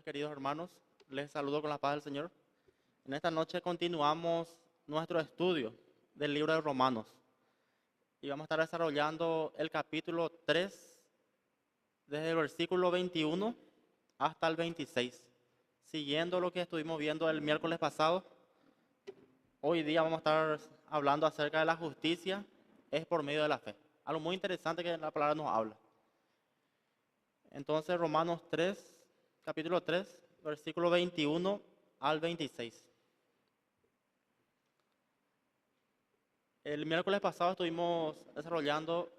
queridos hermanos. Les saludo con la paz del Señor. En esta noche continuamos nuestro estudio del libro de Romanos. Y vamos a estar desarrollando el capítulo 3, desde el versículo 21 hasta el 26. Siguiendo lo que estuvimos viendo el miércoles pasado, hoy día vamos a estar hablando acerca de la justicia es por medio de la fe. Algo muy interesante que la palabra nos habla. Entonces, Romanos 3, capítulo 3, versículo 21 al 26. El miércoles pasado estuvimos desarrollando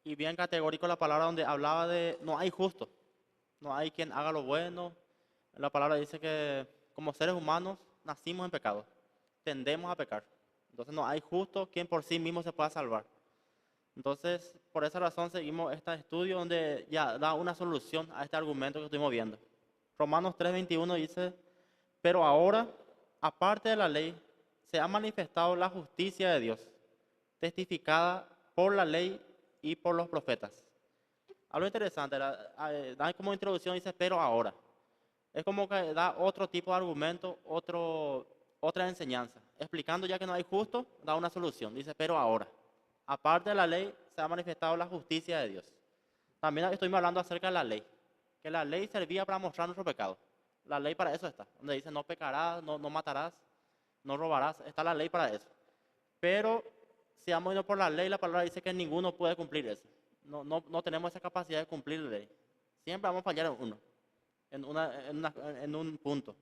y bien categórico la palabra donde hablaba de no hay justo, no hay quien haga lo bueno. La palabra dice que como seres humanos nacimos en pecado, tendemos a pecar. Entonces no hay justo quien por sí mismo se pueda salvar. Entonces, por esa razón seguimos este estudio donde ya da una solución a este argumento que estuvimos viendo. Romanos 3:21 dice, pero ahora, aparte de la ley, se ha manifestado la justicia de Dios, testificada por la ley y por los profetas. Algo interesante, da como introducción, dice, pero ahora. Es como que da otro tipo de argumento, otra enseñanza. Explicando ya que no hay justo, da una solución. Dice, pero ahora. Aparte de la ley, se ha manifestado la justicia de Dios. También estuvimos hablando acerca de la ley, que la ley servía para mostrar nuestro pecado. La ley para eso está, donde dice no pecarás, no matarás, no robarás, está la ley para eso. Pero si vamos yendo por la ley, la palabra dice que ninguno puede cumplir eso. No tenemos esa capacidad de cumplir la ley. Siempre vamos a fallar en uno, en un punto.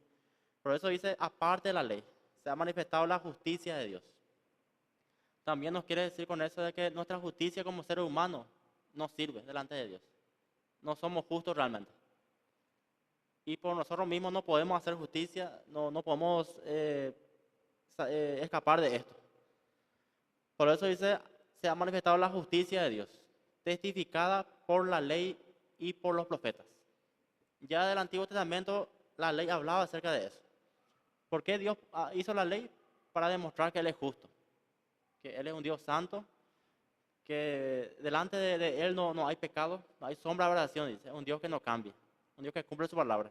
Por eso dice, aparte de la ley, se ha manifestado la justicia de Dios. También nos quiere decir con eso de que nuestra justicia como seres humanos no sirve delante de Dios. No somos justos realmente. Y por nosotros mismos no podemos hacer justicia, no podemos escapar de esto. Por eso dice, se ha manifestado la justicia de Dios, testificada por la ley y por los profetas. Ya del Antiguo Testamento la ley hablaba acerca de eso. ¿Por qué Dios hizo la ley? Para demostrar que Él es justo, que Él es un Dios santo, que delante de Él no hay pecado, no hay sombra de aberración, dice, es un Dios que no cambia, un Dios que cumple su palabra.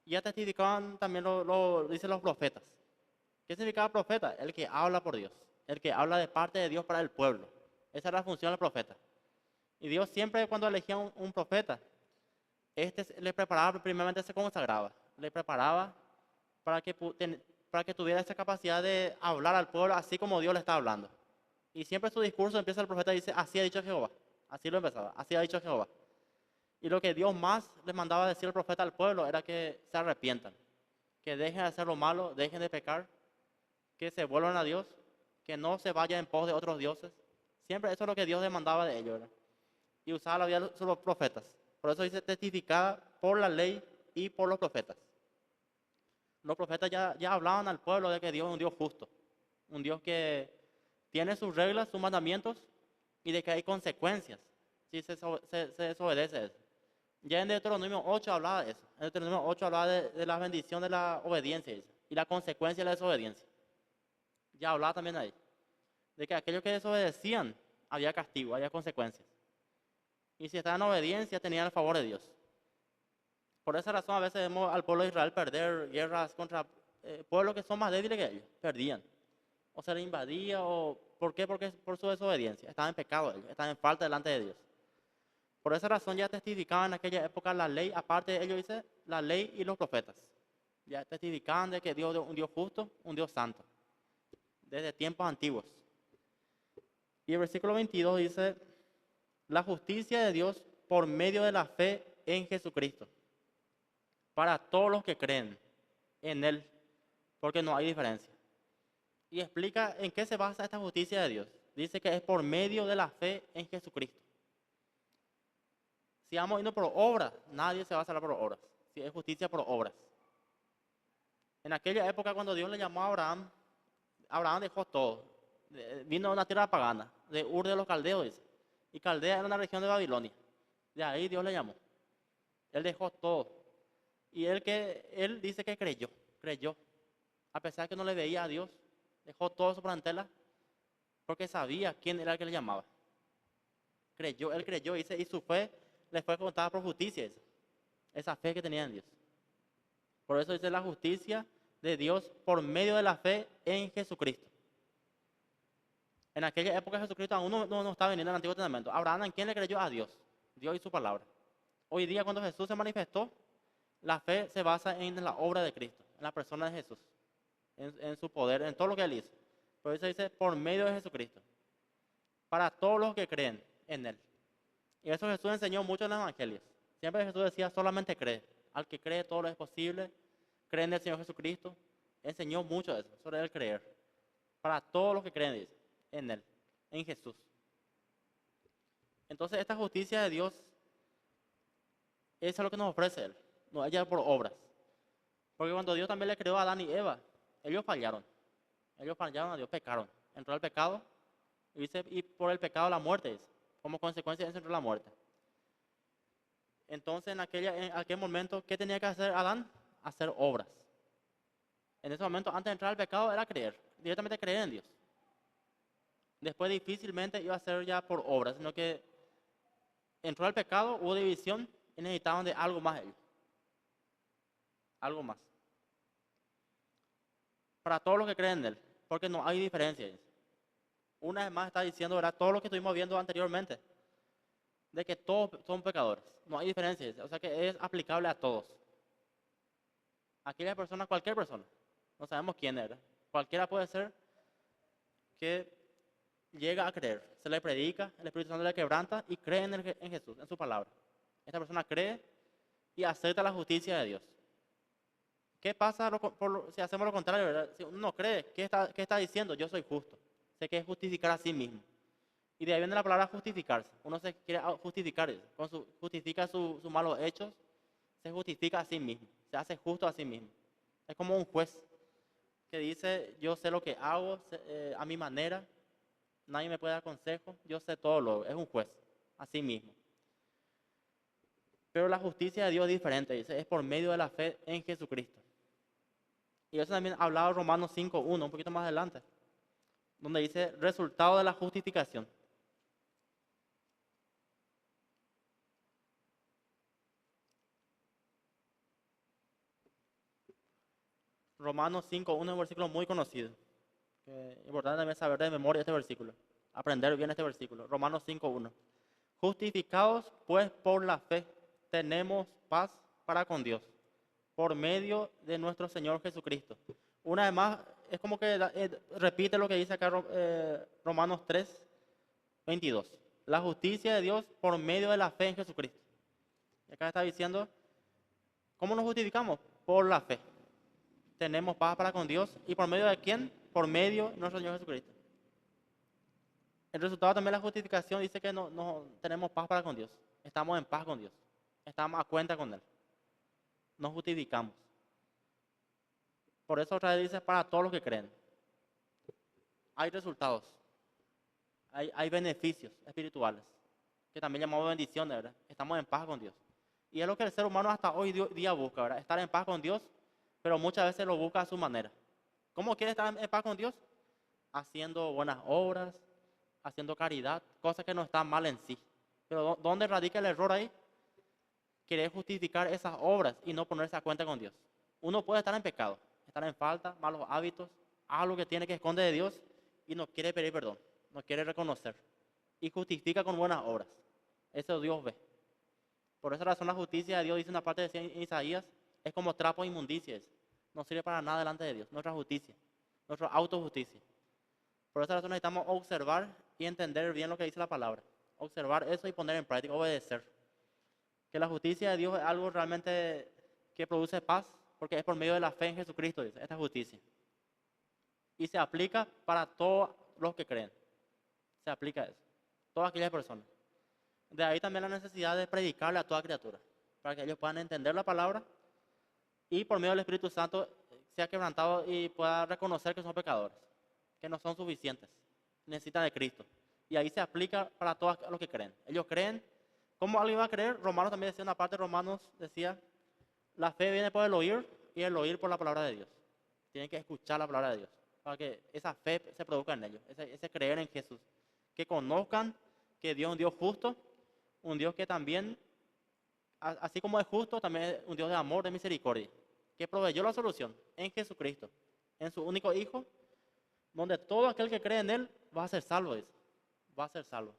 Y ya testificaban también lo dicen los profetas. ¿Qué significa profeta? El que habla por Dios, el que habla de parte de Dios para el pueblo. Esa era la función del profeta. Y Dios siempre cuando elegía un profeta, le preparaba, primeramente se consagraba, le preparaba para que tuviera esa capacidad de hablar al pueblo así como Dios le está hablando. Y siempre su discurso empieza el profeta y dice, así ha dicho Jehová. Así lo empezaba, así ha dicho Jehová. Y lo que Dios más les mandaba decir el profeta al pueblo era que se arrepientan, que dejen de hacer lo malo, dejen de pecar, que se vuelvan a Dios, que no se vayan en pos de otros dioses. Siempre eso es lo que Dios demandaba de ellos, ¿verdad? Y usaba la vida de los profetas. Por eso dice testificada por la ley y por los profetas. Los profetas ya hablaban al pueblo de que Dios es un Dios justo, un Dios que tiene sus reglas, sus mandamientos y de que hay consecuencias si se desobedece eso. Ya en Deuteronomio 8 hablaba de eso. En Deuteronomio 8 hablaba de la bendición de la obediencia y la consecuencia de la desobediencia. Ya hablaba también ahí. De que aquellos que desobedecían había castigo, había consecuencias. Y si estaban en obediencia tenían el favor de Dios. Por esa razón a veces vemos al pueblo de Israel perder guerras contra pueblos que son más débiles que ellos. Perdían. O se les invadía o... ¿Por qué? Porque por su desobediencia. Estaban en pecado ellos, estaban en falta delante de Dios. Por esa razón ya testificaban en aquella época la ley, aparte de ello dice la ley y los profetas. Ya testificaban de que Dios es un Dios justo, un Dios santo, desde tiempos antiguos. Y el versículo 22 dice, la justicia de Dios por medio de la fe en Jesucristo, para todos los que creen en Él, porque no hay diferencia. Y explica en qué se basa esta justicia de Dios. Dice que es por medio de la fe en Jesucristo. Si vamos yendo por obras, nadie se va a salvar por obras. Si es justicia por obras. En aquella época cuando Dios le llamó a Abraham, Abraham dejó todo. Vino a una tierra pagana, de Ur de los Caldeos, dice. Y Caldea era una región de Babilonia. De ahí Dios le llamó. Él dejó todo. Y él dice que creyó. A pesar que no le veía a Dios, dejó todo su parentela porque sabía quién era el que le llamaba. Él creyó, dice, y su fe le fue contada por justicia, esa fe que tenía en Dios. Por eso dice la justicia de Dios por medio de la fe en Jesucristo. En aquella época Jesucristo aún no estaba viniendo en el Antiguo Testamento. Abraham, ¿en quién le creyó? A Dios. Dios y su palabra. Hoy día cuando Jesús se manifestó, la fe se basa en la obra de Cristo, en la persona de Jesús, en su poder, en todo lo que Él hizo. Por eso dice, por medio de Jesucristo. Para todos los que creen en Él. Y eso Jesús enseñó mucho en los evangelios. Siempre Jesús decía, solamente cree. Al que cree todo lo es posible. Cree en el Señor Jesucristo. Enseñó mucho de eso, sobre el creer. Para todos los que creen, dice, en Él, en Jesús. Entonces esta justicia de Dios, eso es lo que nos ofrece Él. No ella por obras. Porque cuando Dios también le creó a Adán y Eva, ellos fallaron. Ellos fallaron a Dios, pecaron. Entró el pecado, y por el pecado la muerte, dice. Como consecuencia de eso entró la muerte. Entonces en aquel momento, ¿qué tenía que hacer Adán? Hacer obras. En ese momento, antes de entrar al pecado, era creer. Directamente creer en Dios. Después difícilmente iba a ser ya por obras, sino que entró al pecado, hubo división y necesitaban de algo más ellos. Algo más. Para todos los que creen en Él, porque no hay diferencia. Una vez más está diciendo, ¿verdad? Todo lo que estuvimos viendo anteriormente, de que todos son pecadores. No hay diferencia, o sea que es aplicable a todos. Aquella persona, cualquier persona, no sabemos quién era. Cualquiera puede ser que llega a creer, se le predica, el Espíritu Santo le quebranta y cree en Jesús, en su palabra. Esta persona cree y acepta la justicia de Dios. ¿Qué pasa si hacemos lo contrario, verdad? Si uno no cree, ¿qué está diciendo? Yo soy justo. Sé que es justificar a sí mismo. Y de ahí viene la palabra justificarse. Uno se quiere justificar, justifica sus malos hechos, se justifica a sí mismo, se hace justo a sí mismo. Es como un juez que dice, yo sé lo que hago a mi manera, nadie me puede dar consejo, yo sé todo es un juez, a sí mismo. Pero la justicia de Dios es diferente, dice, es por medio de la fe en Jesucristo. Y eso también hablaba Romanos 5:1, un poquito más adelante, donde dice, resultado de la justificación. Romanos 5:1 es un versículo muy conocido. Es importante también saber de memoria este versículo, aprender bien este versículo. Romanos 5:1. Justificados pues por la fe, tenemos paz para con Dios, por medio de nuestro Señor Jesucristo. Una vez más, es como que repite lo que dice acá Romanos 3:22. La justicia de Dios por medio de la fe en Jesucristo. Y acá está diciendo, ¿cómo nos justificamos? Por la fe. Tenemos paz para con Dios. ¿Y por medio de quién? Por medio de nuestro Señor Jesucristo. El resultado también de la justificación dice que no tenemos paz para con Dios. Estamos en paz con Dios. Estamos a cuenta con Él. Nos justificamos. Por eso otra vez dice para todos los que creen. Hay resultados. Hay beneficios espirituales. Que también llamamos bendiciones, ¿verdad? Estamos en paz con Dios. Y es lo que el ser humano hasta hoy día busca, ¿verdad? Estar en paz con Dios, pero muchas veces lo busca a su manera. ¿Cómo quiere estar en paz con Dios? Haciendo buenas obras, haciendo caridad, cosas que no están mal en sí. Pero ¿dónde radica el error ahí? Querer justificar esas obras y no ponerse a cuenta con Dios. Uno puede estar en pecado, estar en falta, malos hábitos, algo que tiene que esconder de Dios y no quiere pedir perdón, no quiere reconocer. Y justifica con buenas obras. Eso Dios ve. Por esa razón la justicia de Dios, dice una parte de Isaías, es como trapo de inmundicia. No sirve para nada delante de Dios. Nuestra justicia, nuestra autojusticia. Por esa razón necesitamos observar y entender bien lo que dice la palabra. Observar eso y poner en práctica, obedecer. Que la justicia de Dios es algo realmente que produce paz, porque es por medio de la fe en Jesucristo, dice, esta justicia. Y se aplica para todos los que creen. Se aplica eso. Todas aquellas personas. De ahí también la necesidad de predicarle a toda criatura, para que ellos puedan entender la palabra y por medio del Espíritu Santo sea quebrantado y pueda reconocer que son pecadores, que no son suficientes, necesitan de Cristo. Y ahí se aplica para todos los que creen. Ellos creen. ¿Cómo alguien va a creer? Romanos también decía, una parte de Romanos decía, la fe viene por el oír y el oír por la palabra de Dios. Tienen que escuchar la palabra de Dios para que esa fe se produzca en ellos, ese creer en Jesús. Que conozcan que Dios es un Dios justo, un Dios que también, así como es justo, también es un Dios de amor, de misericordia. que proveyó la solución en Jesucristo, en su único Hijo, donde todo aquel que cree en Él va a ser salvo, dice. Va a ser salvo.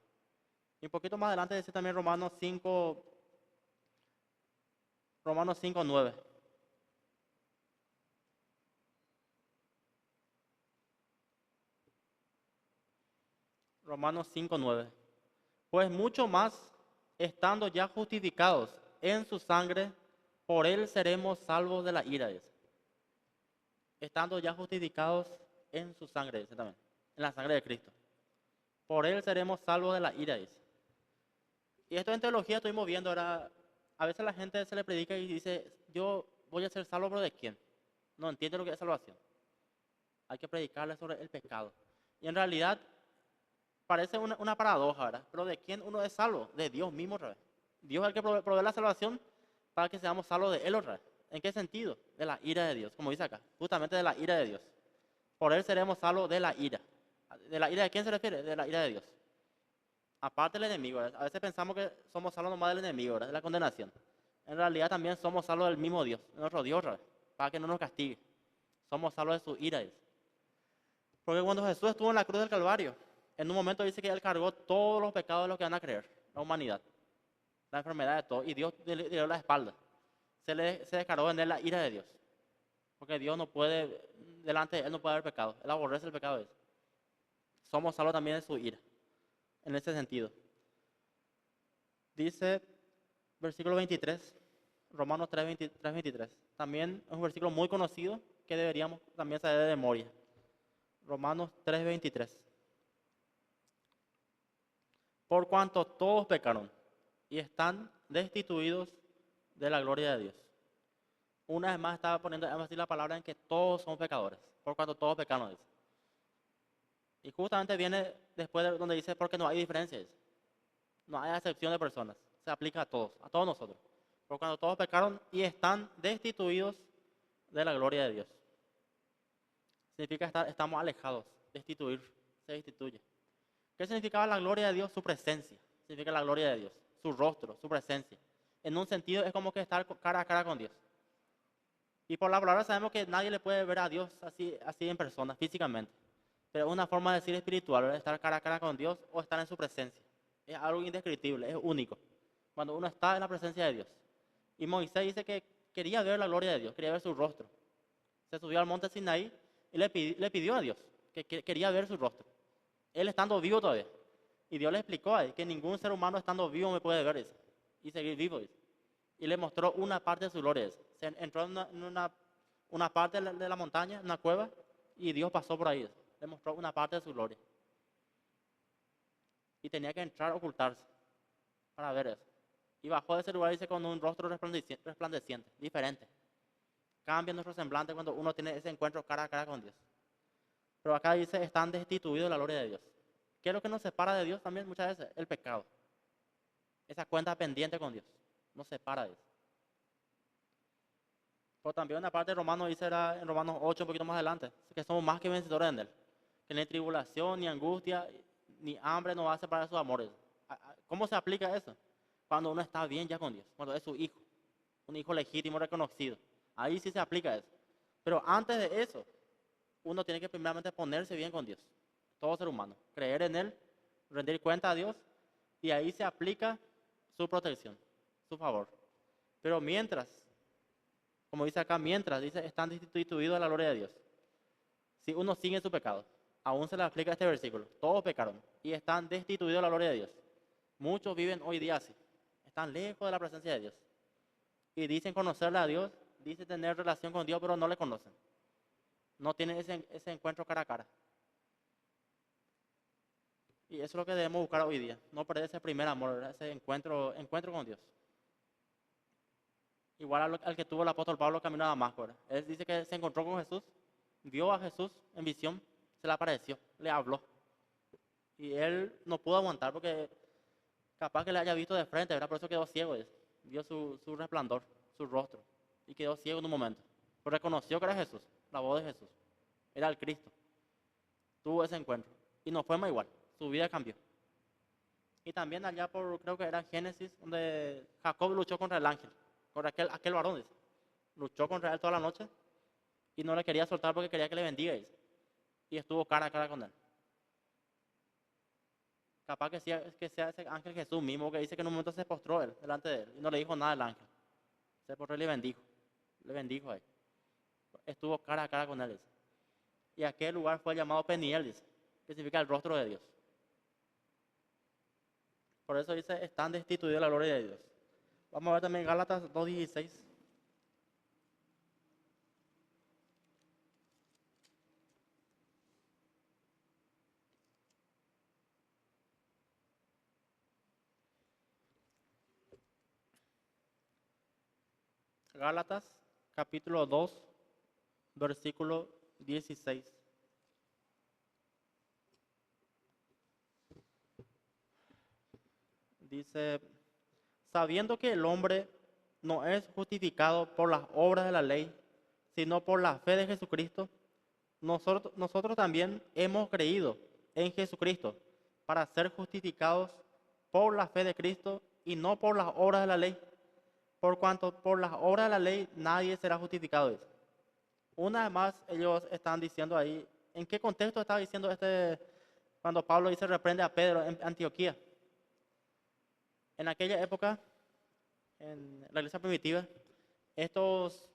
Y un poquito más adelante dice también Romanos 5:9. Romanos 5:9. Pues mucho más, estando ya justificados en su sangre, por Él seremos salvos de la ira, dice. Estando ya justificados en su sangre, dice también, en la sangre de Cristo. Por Él seremos salvos de la ira, dice. Y esto en teología estuvimos viendo, ahora, a veces la gente se le predica y dice, yo voy a ser salvo, pero ¿de quién? No entiende lo que es salvación. Hay que predicarle sobre el pecado. Y en realidad parece una paradoja, ¿verdad? Pero ¿de quién uno es salvo? De Dios mismo otra vez. Dios es el que provee la salvación para que seamos salvos de Él otra vez. ¿En qué sentido? De la ira de Dios, como dice acá, justamente de la ira de Dios. Por Él seremos salvos de la ira. ¿De la ira de quién se refiere? De la ira de Dios. Aparte del enemigo, ¿verdad? A veces pensamos que somos salvos nomás del enemigo, ¿verdad? De la condenación. En realidad también somos salvos del mismo Dios, de nuestro Dios, ¿verdad? Para que no nos castigue. Somos salvos de su ira, dice. Porque cuando Jesús estuvo en la cruz del Calvario, en un momento dice que Él cargó todos los pecados de los que van a creer, la humanidad, la enfermedad de todo, y Dios le dio la espalda. Se descargó en Él la ira de Dios. Porque Dios no puede, delante de Él no puede haber pecado. Él aborrece el pecado de Dios. Somos salvos también de su ira, en ese sentido. Dice, versículo 23, Romanos 3:23. También es un versículo muy conocido que deberíamos también saber de memoria. Romanos 3:23. Por cuanto todos pecaron y están destituidos de la gloria de Dios. Una vez más estaba poniendo énfasis la palabra en que todos somos pecadores. Por cuanto todos pecaron, dice. Y justamente viene después de donde dice porque no hay diferencias. No hay excepción de personas. Se aplica a todos nosotros. Por cuando todos pecaron y están destituidos de la gloria de Dios. Significa estamos alejados, destituir, se destituye. ¿Qué significaba la gloria de Dios? Su presencia. Significa la gloria de Dios, su rostro, su presencia. En un sentido es como que estar cara a cara con Dios. Y por la palabra sabemos que nadie le puede ver a Dios así en persona, físicamente. Pero es una forma de decir espiritual, ¿verdad? Estar cara a cara con Dios o estar en su presencia. Es algo indescriptible, es único. Cuando uno está en la presencia de Dios. Y Moisés dice que quería ver la gloria de Dios, quería ver su rostro. Se subió al monte Sinaí y le pidió a Dios que quería ver su rostro. Él estando vivo todavía. Y Dios le explicó a él que ningún ser humano estando vivo me puede ver, dice, y seguir vivo, dice. Y le mostró una parte de su gloria, dice. Se entró en una parte de la montaña, en una cueva, y Dios pasó por ahí, dice. Le mostró una parte de su gloria. Y tenía que entrar a ocultarse para ver eso. Y bajó de ese lugar, dice, con un rostro resplandeciente, diferente. Cambia nuestro semblante cuando uno tiene ese encuentro cara a cara con Dios. Pero acá dice, están destituidos de la gloria de Dios. ¿Qué es lo que nos separa de Dios también muchas veces? El pecado. Esa cuenta pendiente con Dios. Nos separa de Dios. Pero también una parte de Romanos dice, era en Romanos 8, un poquito más adelante, que somos más que vencedores en Él. Que ni tribulación, ni angustia, ni hambre nos va a separar de sus amores. ¿Cómo se aplica eso? Cuando uno está bien ya con Dios, cuando es su hijo, un hijo legítimo, reconocido. Ahí sí se aplica eso. Pero antes de eso, uno tiene que primeramente ponerse bien con Dios. Todo ser humano. Creer en Él, rendir cuenta a Dios, y ahí se aplica su protección, su favor. Pero mientras, como dice acá, mientras, dice, están destituidos de la gloria de Dios. Si uno sigue su pecado, aún se le aplica este versículo. Todos pecaron y están destituidos de la gloria de Dios. Muchos viven hoy día así. Están lejos de la presencia de Dios. Y dicen conocerle a Dios, dicen tener relación con Dios, pero no le conocen. No tienen ese encuentro cara a cara. Y eso es lo que debemos buscar hoy día. No perder ese primer amor, ¿verdad? Ese encuentro con Dios. Igual al que tuvo el apóstol Pablo camino a Damasco, ¿verdad? Él dice que se encontró con Jesús, vio a Jesús en visión, se le apareció, le habló. Y él no pudo aguantar porque capaz que le haya visto de frente, ¿verdad? Por eso quedó ciego. Vio su resplandor, su rostro. Y quedó ciego en un momento. Pero reconoció que era Jesús, la voz de Jesús. Era el Cristo. Tuvo ese encuentro. Y no fue más igual. Su vida cambió. Y también allá por, creo que era Génesis, donde Jacob luchó contra el ángel. Contra aquel varón, dice. luchó contra él toda la noche y no le quería soltar porque quería que le bendiga, dice. Y estuvo cara a cara con él. Capaz que sea ese ángel Jesús mismo que dice que en un momento se postró él delante de él y no le dijo nada al ángel. Se postró y le bendijo. Le bendijo a él. Estuvo cara a cara con él, dice. Y aquel lugar fue llamado Peniel, dice, que significa el rostro de Dios. Por eso dice, están destituidos de la gloria de Dios. Vamos a ver también Gálatas 2:16. Gálatas capítulo 2, versículo 16. Dice, sabiendo que el hombre no es justificado por las obras de la ley, sino por la fe de Jesucristo, nosotros también hemos creído en Jesucristo para ser justificados por la fe de Cristo y no por las obras de la ley, por cuanto por las obras de la ley nadie será justificado. Dice. Una vez más, ellos están diciendo ahí, ¿en qué contexto está diciendo cuando Pablo dice reprende a Pedro en Antioquía? En aquella época, en la iglesia primitiva, estos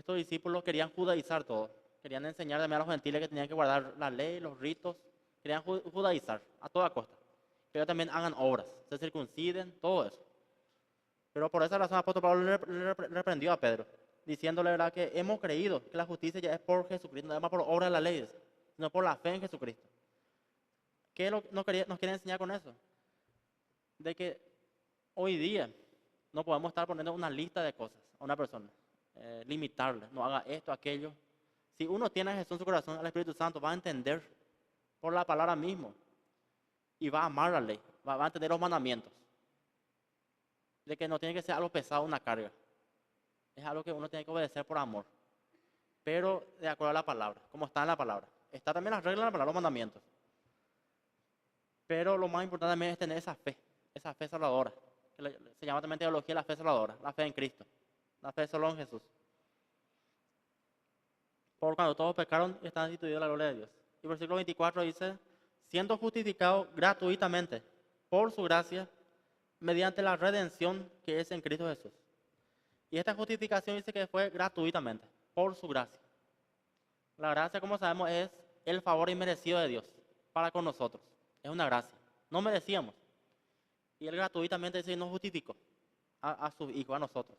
discípulos querían judaizar todo. Querían enseñar también a los gentiles que tenían que guardar la ley, los ritos. Querían judaizar a toda costa. Pero también hagan obras, se circunciden, todo eso. Pero por esa razón el apóstol Pablo le reprendió a Pedro, diciéndole, ¿verdad?, que hemos creído que la justicia ya es por Jesucristo, no es más por obra de la ley, sino por la fe en Jesucristo. ¿Qué nos quiere enseñar con eso? De que hoy día no podemos estar poniendo una lista de cosas a una persona, limitarle, no haga esto, aquello. Si uno tiene a Jesús en su corazón, al Espíritu Santo, va a entender por la palabra mismo y va a amar la ley, va a entender los mandamientos. De que no tiene que ser algo pesado, una carga. Es algo que uno tiene que obedecer por amor. Pero de acuerdo a la palabra, como está en la palabra. Está también las reglas de la palabra, los mandamientos. Pero lo más importante también es tener esa fe salvadora. Que se llama también teología la fe salvadora, la fe en Cristo. La fe solo en Jesús. Por cuando todos pecaron y están destituidos de la gloria de Dios. Y versículo 24 dice, siendo justificados gratuitamente por su gracia, mediante la redención que es en Cristo Jesús. Y esta justificación dice que fue gratuitamente, por su gracia. La gracia, como sabemos, es el favor inmerecido de Dios para con nosotros. Es una gracia. No merecíamos. Y Él gratuitamente dice, nos justificó a sus hijos, a nosotros.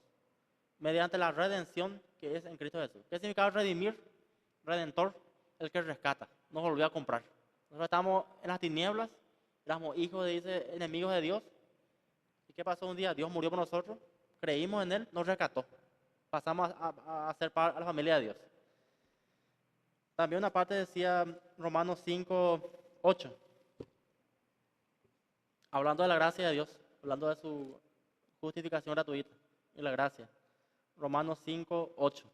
Mediante la redención que es en Cristo Jesús. ¿Qué significa redimir? Redentor, el que rescata. Nos volvió a comprar. Nosotros estábamos en las tinieblas, éramos hijos, dice, enemigos de Dios. ¿Y qué pasó un día? Dios murió por nosotros, creímos en Él, nos rescató. Pasamos a ser parte de la familia de Dios. También una parte decía Romanos 5:8, hablando de la gracia de Dios, hablando de su justificación gratuita y la gracia. Romanos 5:8.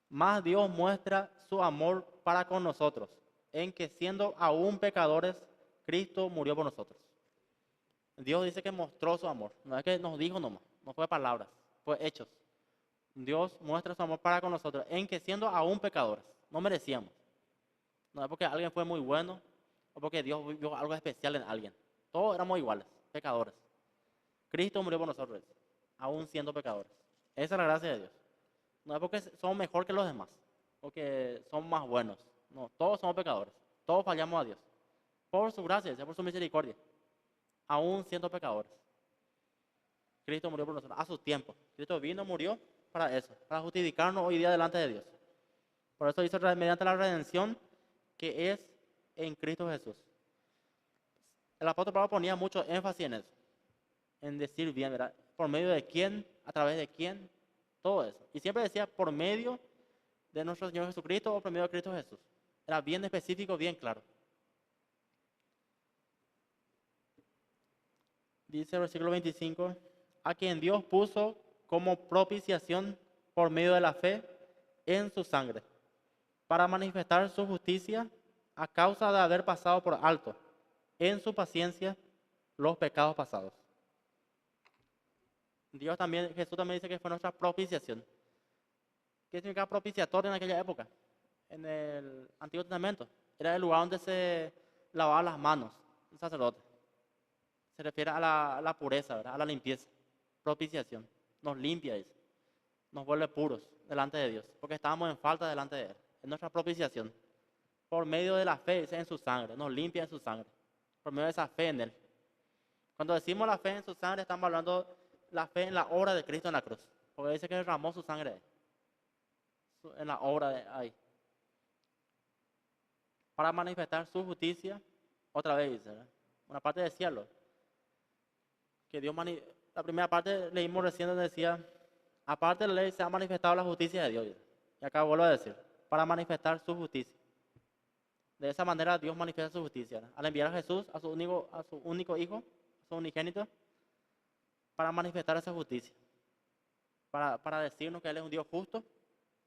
Mas Dios muestra su amor para con nosotros, en que siendo aún pecadores, Cristo murió por nosotros. Dios dice que mostró su amor, no es que nos dijo nomás, no fue palabras, fue hechos. Dios muestra su amor para con nosotros, en que siendo aún pecadores, no merecíamos. No es porque alguien fue muy bueno o porque Dios vio algo especial en alguien. Todos éramos iguales, pecadores. Cristo murió por nosotros, aún siendo pecadores. Esa es la gracia de Dios. No es porque somos mejor que los demás, porque somos más buenos. No, todos somos pecadores. Todos fallamos a Dios. Por su gracia, por su misericordia. Aún siendo pecadores. Cristo murió por nosotros a su tiempo. Cristo vino, murió para eso, para justificarnos hoy día delante de Dios. Por eso dice mediante la redención que es en Cristo Jesús. El apóstol Pablo ponía mucho énfasis en eso, en decir bien, ¿verdad? Por medio de quién, a través de quién, todo eso. Y siempre decía por medio de nuestro Señor Jesucristo o por medio de Cristo Jesús. Era bien específico, bien claro. Dice el versículo 25, a quien Dios puso como propiciación por medio de la fe en su sangre, para manifestar su justicia a causa de haber pasado por alto en su paciencia los pecados pasados. Dios también, Jesús también dice que fue nuestra propiciación. ¿Qué significa propiciatorio en aquella época? En el Antiguo Testamento. Era el lugar donde se lavaban las manos el sacerdote. Se refiere a la pureza, ¿verdad? A la limpieza. Propiciación. Nos limpia, dice. Nos vuelve puros delante de Dios. Porque estábamos en falta delante de Él. Es nuestra propiciación. Por medio de la fe, dice, en su sangre. Nos limpia en su sangre. Por medio de esa fe en Él. Cuando decimos la fe en su sangre, estamos hablando la fe en la obra de Cristo en la cruz. Porque dice que derramó su sangre ahí, en la obra de ahí. Para manifestar su justicia, otra vez dice, ¿verdad? Una parte decíalo. Que Dios la primera parte leímos recién donde decía, aparte de la ley se ha manifestado la justicia de Dios. Y acá vuelvo a decir, para manifestar su justicia. De esa manera Dios manifiesta su justicia, ¿verdad? Al enviar a Jesús, a su único hijo, a su unigénito, para manifestar esa justicia. Para decirnos que Él es un Dios justo,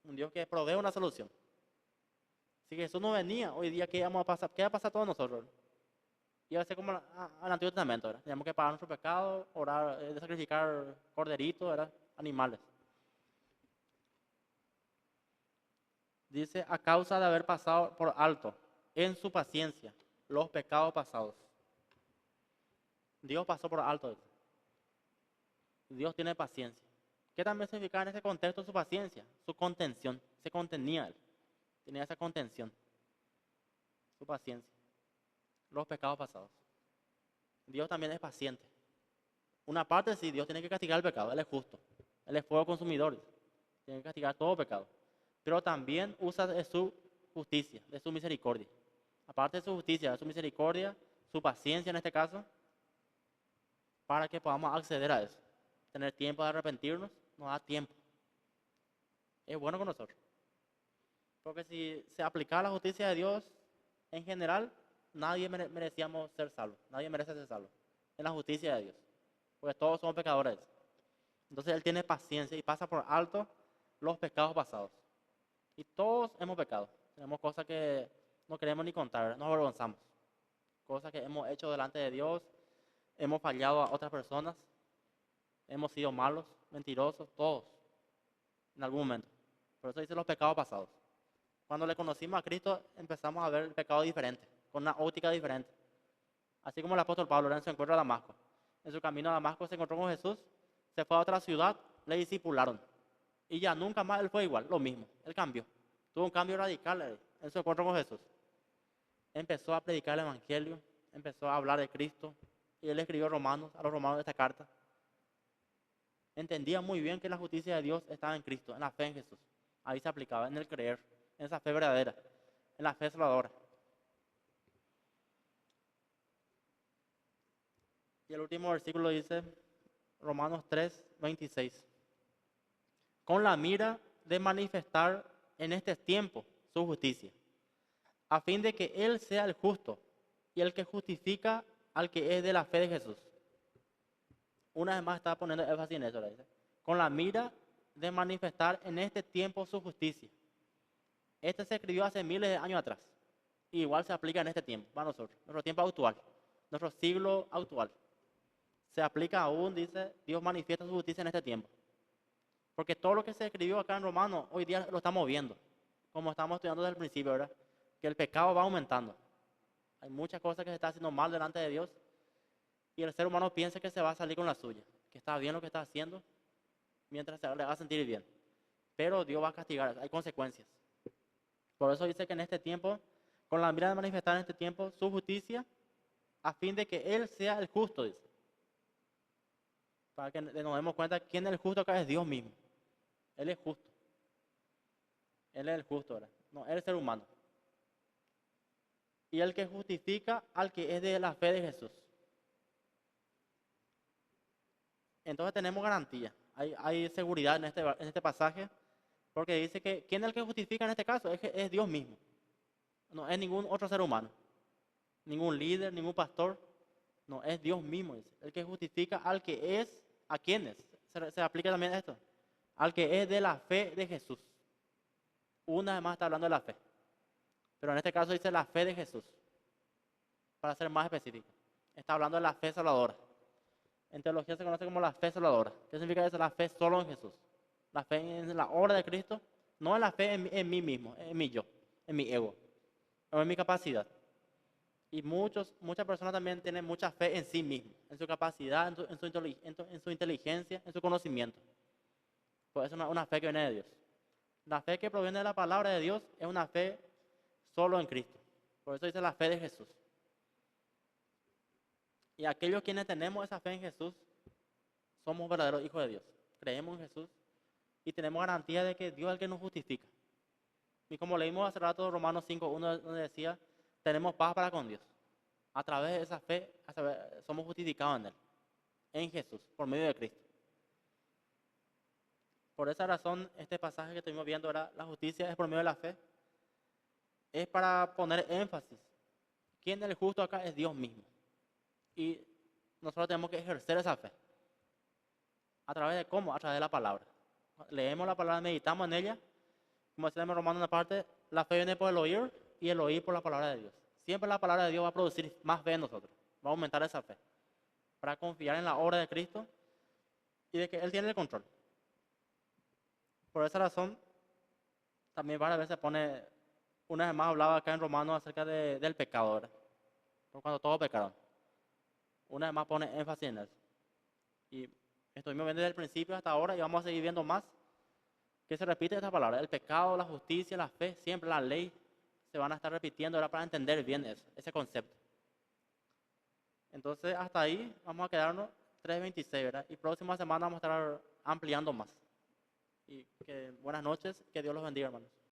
un Dios que provee una solución. Si Jesús no venía, hoy día, ¿qué vamos a pasar? ¿Qué va a pasar a todos nosotros? Iba a ser como al Antiguo Testamento, ¿verdad? Teníamos que pagar nuestro pecado, orar, sacrificar corderitos, ¿verdad? Animales. Dice, a causa de haber pasado por alto, en su paciencia, los pecados pasados. Dios pasó por alto. Dios tiene paciencia. ¿Qué también significa en ese contexto su paciencia? Su contención. Se contenía Él. Tenía esa contención. Su paciencia. Los pecados pasados. Dios también es paciente. Una parte sí, Dios tiene que castigar el pecado. Él es justo. Él es fuego consumidor. Tiene que castigar todo pecado. Pero también usa de su justicia, de su misericordia. Aparte de su justicia, de su misericordia, su paciencia en este caso, para que podamos acceder a eso. Tener tiempo de arrepentirnos, nos da tiempo. Es bueno con nosotros. Porque si se aplicara la justicia de Dios, en general, nadie merecíamos ser salvos. Nadie merece ser salvo. En la justicia de Dios. Porque todos somos pecadores. Entonces Él tiene paciencia y pasa por alto los pecados pasados. Y todos hemos pecado. Tenemos cosas que no queremos ni contar, nos avergonzamos. Cosas que hemos hecho delante de Dios, hemos fallado a otras personas, hemos sido malos, mentirosos, todos, en algún momento. Por eso dice los pecados pasados. Cuando le conocimos a Cristo, empezamos a ver el pecado diferente, con una óptica diferente. Así como el apóstol Pablo en su encuentro a Damasco. En su camino a Damasco se encontró con Jesús, se fue a otra ciudad, le discipularon. Y ya nunca más él fue igual, lo mismo, él cambió. Tuvo un cambio radical en su encuentro con Jesús. Empezó a predicar el Evangelio, empezó a hablar de Cristo. Y él escribió a los romanos esta carta. Entendía muy bien que la justicia de Dios estaba en Cristo, en la fe en Jesús. Ahí se aplicaba, en el creer, en esa fe verdadera, en la fe salvadora. Y el último versículo dice, Romanos 3, 26. Con la mira de manifestar en este tiempo su justicia, a fin de que Él sea el justo y el que justifica al que es de la fe de Jesús. Una vez más está poniendo énfasis en eso, dice. Con la mira de manifestar en este tiempo su justicia. Este se escribió hace miles de años atrás. Y igual se aplica en este tiempo, para nosotros, nuestro tiempo actual, nuestro siglo actual. Se aplica aún, dice, Dios manifiesta su justicia en este tiempo. Porque todo lo que se escribió acá en Romanos, hoy día lo estamos viendo. Como estamos estudiando desde el principio, ¿verdad? Que el pecado va aumentando. Hay muchas cosas que se están haciendo mal delante de Dios. Y el ser humano piensa que se va a salir con la suya. Que está bien lo que está haciendo, mientras se le va a sentir bien. Pero Dios va a castigar, hay consecuencias. Por eso dice que en este tiempo, con la mira de manifestar en este tiempo su justicia, a fin de que Él sea el justo, dice. Para que nos demos cuenta quién es el justo acá es Dios mismo. Él es justo. Él es el justo, ¿verdad? No, Él es el ser humano. Y el que justifica al que es de la fe de Jesús. Entonces tenemos garantía. Hay seguridad en este pasaje. Porque dice que ¿quién es el que justifica en este caso? Es Dios mismo. No es ningún otro ser humano. Ningún líder, ningún pastor. No, es Dios mismo. Dice. El que justifica al que es, ¿a quiénes? Se aplica también esto. Al que es de la fe de Jesús. Una vez más está hablando de la fe. Pero en este caso dice la fe de Jesús. Para ser más específico. Está hablando de la fe salvadora. En teología se conoce como la fe salvadora. ¿Qué significa eso? La fe solo en Jesús. La fe en la obra de Cristo, no en la fe en mí mismo, en mi yo, en mi ego, o en mi capacidad. Y muchas personas también tienen mucha fe en sí mismo, en su capacidad, en su inteligencia, en su conocimiento. Pues es una fe que viene de Dios. La fe que proviene de la palabra de Dios es una fe solo en Cristo. Por eso dice la fe de Jesús. Y aquellos quienes tenemos esa fe en Jesús, somos verdaderos hijos de Dios. Creemos en Jesús y tenemos garantía de que Dios es el que nos justifica. Y como leímos hace rato Romanos 5:1, donde decía, tenemos paz para con Dios. A través de esa fe, somos justificados en Jesús, por medio de Cristo. Por esa razón, este pasaje que estuvimos viendo era, la justicia es por medio de la fe. Es para poner énfasis. ¿Quién es el justo acá? Es Dios mismo. Y nosotros tenemos que ejercer esa fe. ¿A través de cómo? A través de la palabra. Leemos la palabra, meditamos en ella. Como decíamos en Romanos una parte, la fe viene por el oír y el oír por la palabra de Dios. Siempre la palabra de Dios va a producir más fe en nosotros. Va a aumentar esa fe. Para confiar en la obra de Cristo y de que Él tiene el control. Por esa razón, también varias veces pone, una vez más hablaba acá en Romanos acerca del pecado, ¿verdad? Cuando todos pecaron. Una vez más pone énfasis en eso. Y estuvimos viendo desde el principio hasta ahora y vamos a seguir viendo más que se repite esta palabra. El pecado, la justicia, la fe, siempre la ley se van a estar repitiendo ahora para entender bien eso, ese concepto. Entonces, hasta ahí vamos a quedarnos 3:26, ¿verdad? Y próxima semana vamos a estar ampliando más. Y buenas noches, que Dios los bendiga, hermanos.